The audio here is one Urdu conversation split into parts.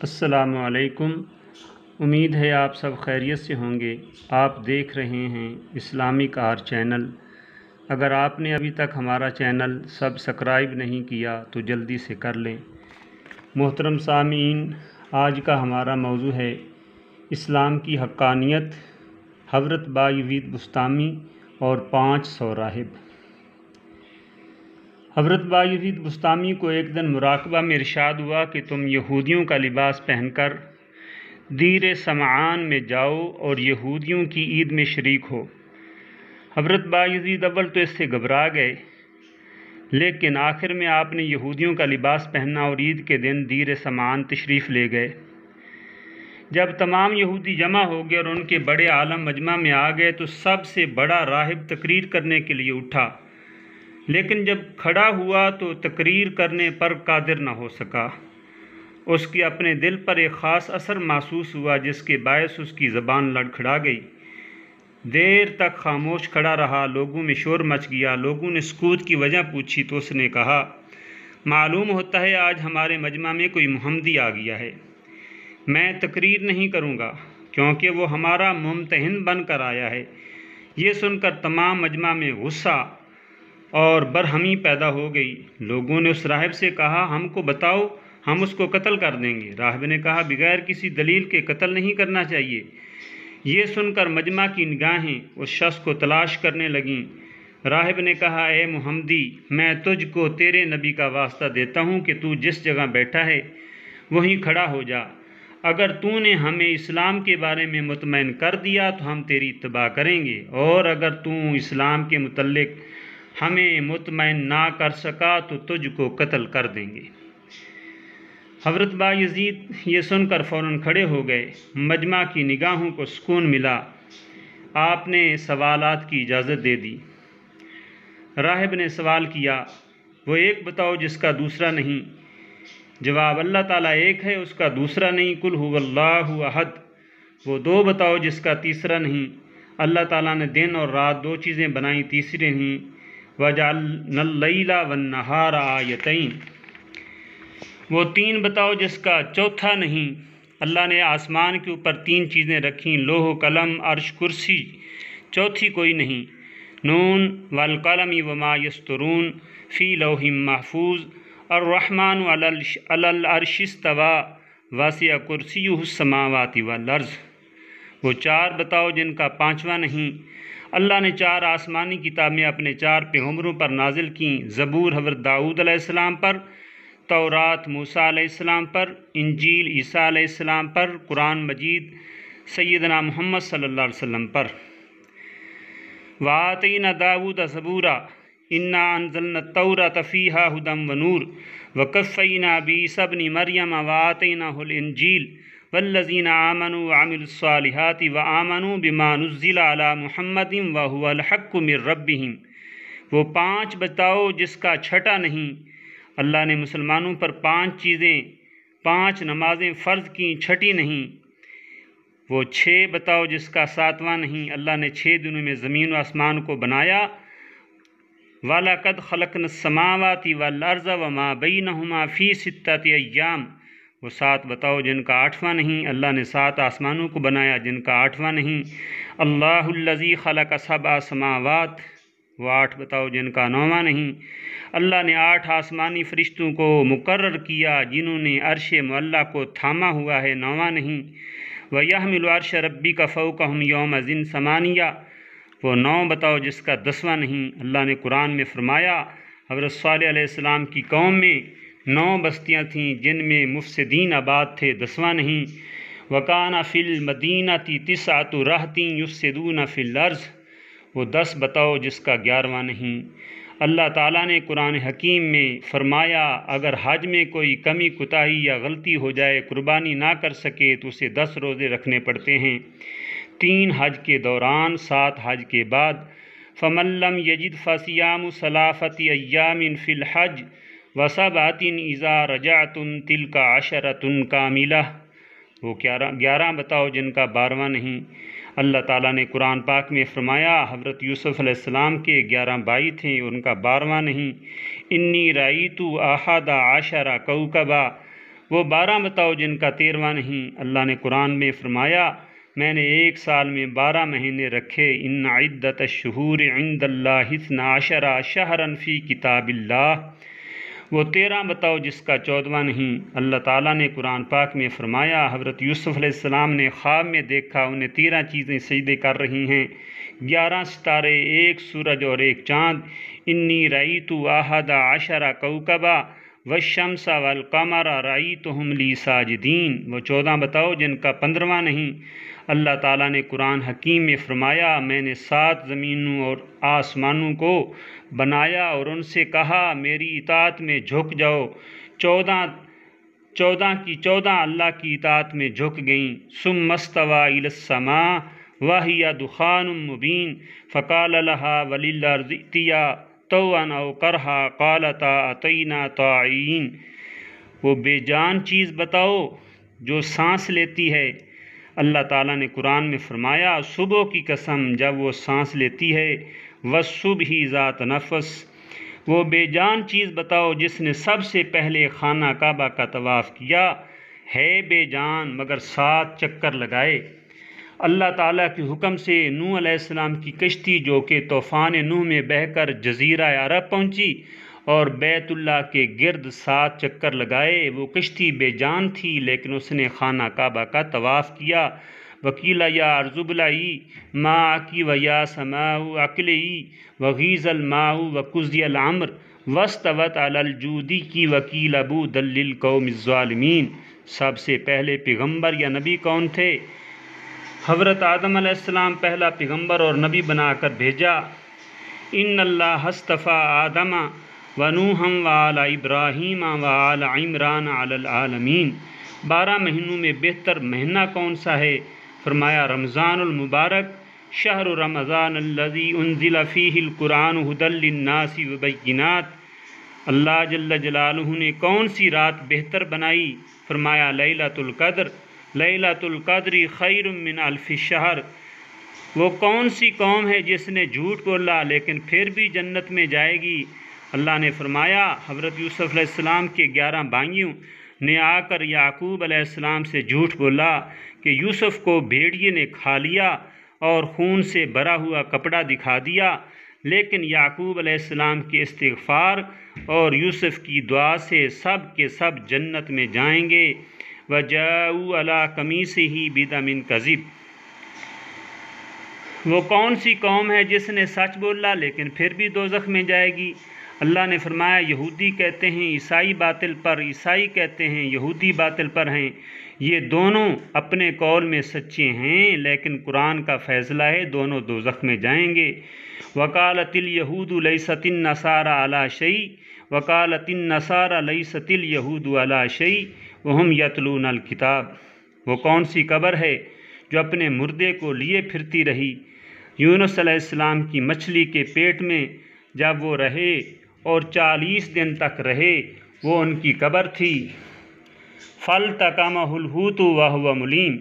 السلام علیکم۔ امید ہے آپ سب خیریت سے ہوں گے۔ آپ دیکھ رہے ہیں اسلامک آر چینل۔ اگر آپ نے ابھی تک ہمارا چینل سبسکرائب نہیں کیا تو جلدی سے کر لیں۔ محترم سامعین، آج کا ہمارا موضوع ہے اسلام کی حقانیت، حضرت بایزید بسطامی اور 500 راہب۔ حضرت بایزید بسطامی کو ایک دن مراقبہ میں ارشاد ہوا کہ تم یہودیوں کا لباس پہن کر دیر سمعان میں جاؤ اور یہودیوں کی عید میں شریک ہو۔ حضرت بایزید اول تو اس سے گھبرا گئے، لیکن آخر میں آپ نے یہودیوں کا لباس پہنا اور عید کے دن دیر سمعان تشریف لے گئے۔ جب تمام یہودی جمع ہو گئے اور ان کے بڑے عالم مجمع میں آ گئے تو سب سے بڑا راہب تقریر کرنے کے لیے اٹھا، لیکن جب کھڑا ہوا تو تقریر کرنے پر قادر نہ ہو سکا۔ اس کے اپنے دل پر ایک خاص اثر محسوس ہوا جس کے باعث اس کی زبان لڑکھڑا گئی۔ دیر تک خاموش کھڑا رہا، لوگوں میں شور مچ گیا۔ لوگوں نے سکوت کی وجہ پوچھی تو اس نے کہا، معلوم ہوتا ہے آج ہمارے مجمع میں کوئی محمدی آ گیا ہے۔ میں تقریر نہیں کروں گا کیونکہ وہ ہمارا ممتحن بن کر آیا ہے۔ یہ سن کر تمام مجمع میں غصہ اور برہمی پیدا ہو گئی۔ لوگوں نے اس راہب سے کہا، ہم کو بتاؤ، ہم اس کو قتل کر دیں گے۔ راہب نے کہا، بغیر کسی دلیل کے قتل نہیں کرنا چاہیے۔ یہ سن کر مجمع کی نگاہیں اس شخص کو تلاش کرنے لگیں۔ راہب نے کہا، اے محمدی، میں تجھ کو تیرے نبی کا واسطہ دیتا ہوں کہ تو جس جگہ بیٹھا ہے وہیں کھڑا ہو جا۔ اگر تو نے ہمیں اسلام کے بارے میں مطمئن کر دیا تو ہم تیری اتباع کریں گے، اور اگر تو اسلام کے متعلق ہمیں مطمئن نہ کر سکا تو تجھ کو قتل کر دیں گے۔ حضرت بایزید یہ سن کر فوراً کھڑے ہو گئے۔ مجمع کی نگاہوں کو سکون ملا۔ آپ نے سوالات کی اجازت دے دی۔ راہب نے سوال کیا، وہ ایک بتاؤ جس کا دوسرا نہیں؟ جواب، اللہ تعالیٰ ایک ہے، اس کا دوسرا نہیں، قل هو اللہ احد۔ وہ دو بتاؤ جس کا تیسرا نہیں؟ اللہ تعالیٰ نے دن اور رات دو چیزیں بنائیں، تیسری نہیں۔ وَجَعَلْنَا اللَّيْلَ وَالنَّهَارَ آیَتَيْنِ۔ وہ تین بتاؤ جس کا چوتھا نہیں؟ اللہ نے آسمان کے اوپر تین چیزیں رکھیں، لوح و قلم، عرش، کرسی، چوتھی کوئی نہیں۔ نون والقلم وما یسطرون فی لوح محفوظ الرحمن علی العرش استوی وسع کرسیہ السماوات والارض۔ وہ چار بتاؤ جن کا پانچواں نہیں؟ اللہ نے چار آسمانی کتابیں اپنے چار پیغمبروں پر نازل کیں، زبور حضرت داؤد علیہ السلام پر، تورات موسیٰ علیہ السلام پر، انجیل عیسیٰ علیہ السلام پر، قرآن مجید سیدنا محمد صلی اللہ علیہ وسلم پر۔ وَآتَيْنَا دَاوُودَ زَبُورًا إِنَّا أَنزَلْنَا التَّوْرَاةَ فِيهَا هُدًى وَنُورٌ وَكَفَّيْنَا بِعِيسَىٰ ابْنِ مَرْيَمَ وَآتَيْنَاهُ الْإِنجِيلَ وَالَّذِينَ آمَنُوا وَعَمِلُوا الصَّالِحَاتِ وَآمَنُوا بِمَا نُزِّلَ عَلَىٰ مُحَمَّدٍ وَهُوَ الْحَقُّ مِن رَّبِّهِمْ۔ وہ پانچ بتاؤ جس کا چھٹا نہیں؟ اللہ نے مسلمانوں پر پانچ نمازیں فرض کیں، چھٹی نہیں۔ وہ چھ بتاؤ جس کا ساتواں نہیں؟ اللہ نے 6 دنوں میں زمین و آسمان کو بنایا۔ وَلَقَدْ خَلَقْنَا السَّمَاوَاتِ وَالْأَرْضَ وَمَا بَيْنَهُمَا فِي 6 أَيَّامٍ۔ وہ 7 بتاؤ جن کا 8واں نہیں؟ اللہ نے 7 آسمانوں کو بنایا جن کا 8واں نہیں۔ اللہ الذی خلق 7 سماوات۔ وہ 8 بتاؤ جن کا 9واں نہیں؟ اللہ نے 8 آسمانی فرشتوں کو مقرر کیا جنہوں نے عرش معلیٰ کو تھاما ہوا ہے، 9واں نہیں۔ وَيَحْمِلُ عَرْشَ رَبِّكَ فَوْقَهُمْ يَوْمَئِذٍ ثَمَانِيَةٌ۔ وہ 9 بتاؤ جس کا 10واں نہیں؟ اللہ نے قرآن میں فرمایا، حضرت صالح علیہ السلام کی قوم میں 9 بستیاں تھیں جن میں مفسدین آباد تھے، 10واں نہیں۔ وَكَانَ فِي الْمَدِينَةِ 9 رَهْطٍ يُفْسِدُونَ فِي الْأَرْضِ۔ وہ 10 بتاؤ جس کا 11واں نہیں۔ اللہ تعالیٰ نے قرآن حکیم میں فرمایا، اگر حج میں کوئی کمی کوتاہی یا غلطی ہو جائے، قربانی نہ کر سکے تو اسے 10 روزے رکھنے پڑتے ہیں، 3 حج کے دوران، 7 حج کے بعد۔ فَمَن لَّمْ يَجِدْ فَصِيَامُ 3 أَيَّامٍ فِي الْحَجِّ وَسَبْعَةٍ إِذَا رَجَعْتُمْ تِلْكَ 10 كَامِلَةٌ۔ وہ 11 بتاؤ جن کا 12واں نہیں۔ اللہ تعالیٰ نے قرآن پاک میں فرمایا، حضرت یوسف علیہ السلام کے 11 بھائی تھے، ان کا 12واں نہیں۔ انی رأیت 11 کوکبا وہ 12 بتاؤ جن کا 13واں نہیں۔ اللہ نے قرآن میں فرمایا میں نے ایک سال میں 12 مہینے رکھے۔ ان عدت الشہور عند اللہ 12 شہرا فی کتاب اللہ۔ وہ 13 بتاؤ جس کا 14واں نہیں۔ اللہ تعالیٰ نے قرآن پاک میں فرمایا حضرت یوسف علیہ السلام نے خواب میں دیکھا انہیں 13 چیزیں سجدے کر رہی ہیں، 11 ستارے، 1 سورج اور 1 چاند۔ انی رأیت 11 کوکبا والشمس والقمر رأیتہم لی ساجدین۔ وہ 14 بتاؤ جن کا 15واں نہیں۔ اللہ تعالیٰ نے قرآن حکیم میں فرمایا میں نے 7 زمینوں اور آسمانوں کو بنایا اور ان سے کہا میری اطاعت میں جھک جاؤ۔ 14 کی 14 اللہ کی اطاعت میں جھک گئیں۔ ثم استوى إلى السماء وهي دخان مبين فقال لها وللأرض ائتيا طوعا أو كرها قالتا أتينا طاعين۔ وہ بے جان چیز بتاؤ جو سانس لیتی ہے۔ اللہ تعالیٰ نے قرآن میں فرمایا صبح کی قسم جب وہ سانس لیتی ہے، والصبح ذات نفس۔ وہ بے جان چیز بتاؤ جس نے سب سے پہلے خانہ کعبہ کا طواف کیا، ہے بے جان مگر 7 چکر لگائے۔ اللہ تعالیٰ کے حکم سے نوح علیہ السلام کی کشتی جو کہ طوفان نوح میں بہہ کر جزیرہ عرب پہنچی اور بیت اللہ کے گرد 7 چکر لگائے۔ وہ کشتی بے جان تھی لیکن اس نے خانہ کعبہ کا طواف کیا۔ وکیل یا ارض ابلعی ماءکی و یا سماء اقلعی وغیض الماء وقضی الامر واستوت علی الجودی کی وکیل بعدا للقوم الظالمین۔ سب سے پہلے پیغمبر یا نبی کون تھے؟ حضرت آدم علیہ السلام پہلا پیغمبر اور نبی بنا کر بھیجا۔ ان اللہ اصطفیٰ آدم ونوحا وآل ابراہیم وآل عمران علی العالمین۔ 12 مہینوں میں بہتر مہینہ کون سا ہے؟ فرمایا رمضان المبارک، شہر رمضان الذی انزل فیہ القرآن ھدی للناس وبینات۔ اللہ جل جلالہ نے کون سی رات بہتر بنائی؟ فرمایا لیلۃ القدر۔ لیلۃ القدر خیر من الف شہر۔ وہ کون سی قوم ہے جس نے جھوٹ بولا لیکن پھر بھی جنت میں جائے گی؟ اللہ نے فرمایا حضرت یوسف علیہ السلام کے 11 بھائیوں نے آ کر یعقوب علیہ السلام سے جھوٹ بولا کہ یوسف کو بھیڑیے نے کھا لیا اور خون سے بھرا ہوا کپڑا دکھا دیا، لیکن یعقوب علیہ السلام کے استغفار اور یوسف کی دعا سے سب کے سب جنت میں جائیں گے۔ وَجَاءُوا عَلَىٰ قَمِيصِهِ بِدَمٍ كَذِبٍ۔ وہ کون سی قوم ہے جس نے سچ بولا لیکن پھر بھی دوزخ میں جائے گی؟ اللہ نے فرمایا یہودی کہتے ہیں عیسائی باطل پر، عیسائی کہتے ہیں یہودی باطل پر ہیں، یہ دونوں اپنے قول میں سچے ہیں لیکن قرآن کا فیصلہ ہے دونوں دوزخ میں جائیں گے۔ وَقَالَتِ الْيَهُودُ لَيْسَتِ النَّصَارَىٰ عَلَىٰ شَيْءٍ وَقَالَتِ النَّصَارَىٰ لَيْسَتِ الْيَهُودُ عَلَىٰ شَيْءٍ وَهُمْ يَتْلُونَ الْكِتَابَ۔ وہ کون سی قبر ہے جو اپنے مردے کو لیے پھرتی رہی؟ یونس علیہ السلام کی مچھلی کے پیٹ میں جب وہ رہے اور 40 دن تک رہے وہ ان کی قبر تھی۔ فَالْتَقَمَهُ الْحُوتُ وَهُوَ مُلِيمٌ۔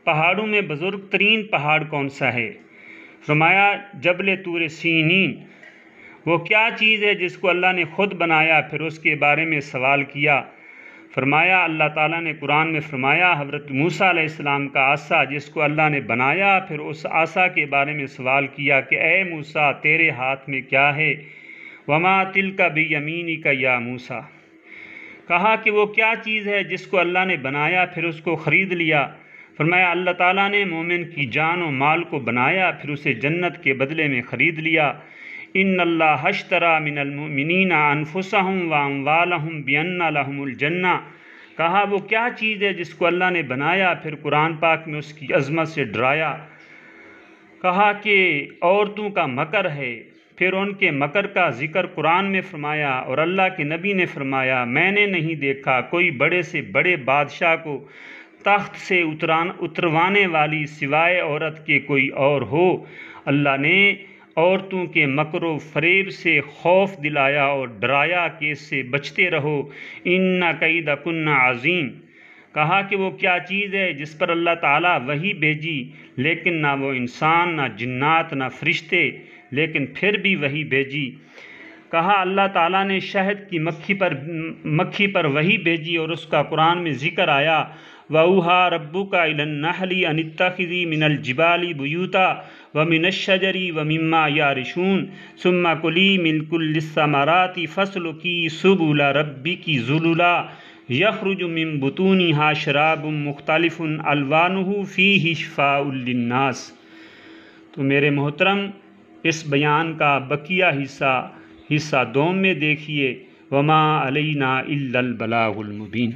پہاڑوں میں بزرگ ترین پہاڑ کون سا ہے؟ فرمایا جبل طور سینین۔ وہ کیا چیز ہے جس کو اللہ نے خود بنایا پھر اس کے بارے میں سوال کیا؟ فرمایا اللہ تعالیٰ نے قرآن میں فرمایا حضرت موسیٰ علیہ السلام کا عصا جس کو اللہ نے بنایا پھر اس عصا کے بارے میں سوال کیا کہ اے موسیٰ تیرے ہاتھ میں کیا ہے؟ وما تلک بیمینک یا موسیٰ۔ کہا کہ وہ کیا چیز ہے جس کو اللہ نے بنایا پھر اس کو خرید لیا؟ فرمایا اللہ تعالیٰ نے مومن کی جان و مال کو بنایا پھر اسے جنت کے بدلے میں خرید لیا۔ ان اللہ اشتری من المؤمنین انفسہم واموالہم بان لہم الجنہ۔ کہا وہ کیا چیز ہے جس کو اللہ نے بنایا پھر قرآن پاک میں اس کی عظمت سے ڈرایا۔ کہا کہ عورتوں کا مکر ہے، پھر ان کے مکر کا ذکر قرآن میں فرمایا اور اللہ کے نبی نے فرمایا میں نے نہیں دیکھا کوئی بڑے سے بڑے بادشاہ کو تخت سے اتروانے والی سوائے عورت کے کوئی اور ہو۔ اللہ نے عورتوں کے مکر و فریب سے خوف دلایا اور ڈرایا کہ اس سے بچتے رہو۔ ان کیدکن عظیم۔ کہا کہ وہ کیا چیز ہے جس پر اللہ تعالیٰ وحی بھیجی لیکن نہ وہ انسان نہ جنات نہ فرشتے لیکن پھر بھی وحی بھیجی۔ کہا اللہ تعالیٰ نے شہد کی مکھی پر وحی بھیجی اور اس کا قرآن میں ذکر آیا وَأَوْحَىٰ رَبُّكَ إِلَى النَّحْلِ أَنِ اتَّخِذِي مِنَ الْجِبَالِ بُيُوتًا وَمِنَ الشَّجَرِ وَمِمَّا يَعْرِشُونَ ثُمَّ كُلِي مِن كُلِّ الثَّمَرَاتِ فَاسْلُكِي سُبُلَ رَبِّكِ ذُلُلًا يَخْرُجُ مِن بُطُونِهَا شَرَابٌ مُخْتَلِفٌ أَلْوَانُهُ فِيهِ شِفَاءٌ لِلنَّاسِ۔ تو میرے محترم، اس بیان کا بقیہ حصہ دوم میں دیکھیے۔ وما علینا الا البلاغ المبین۔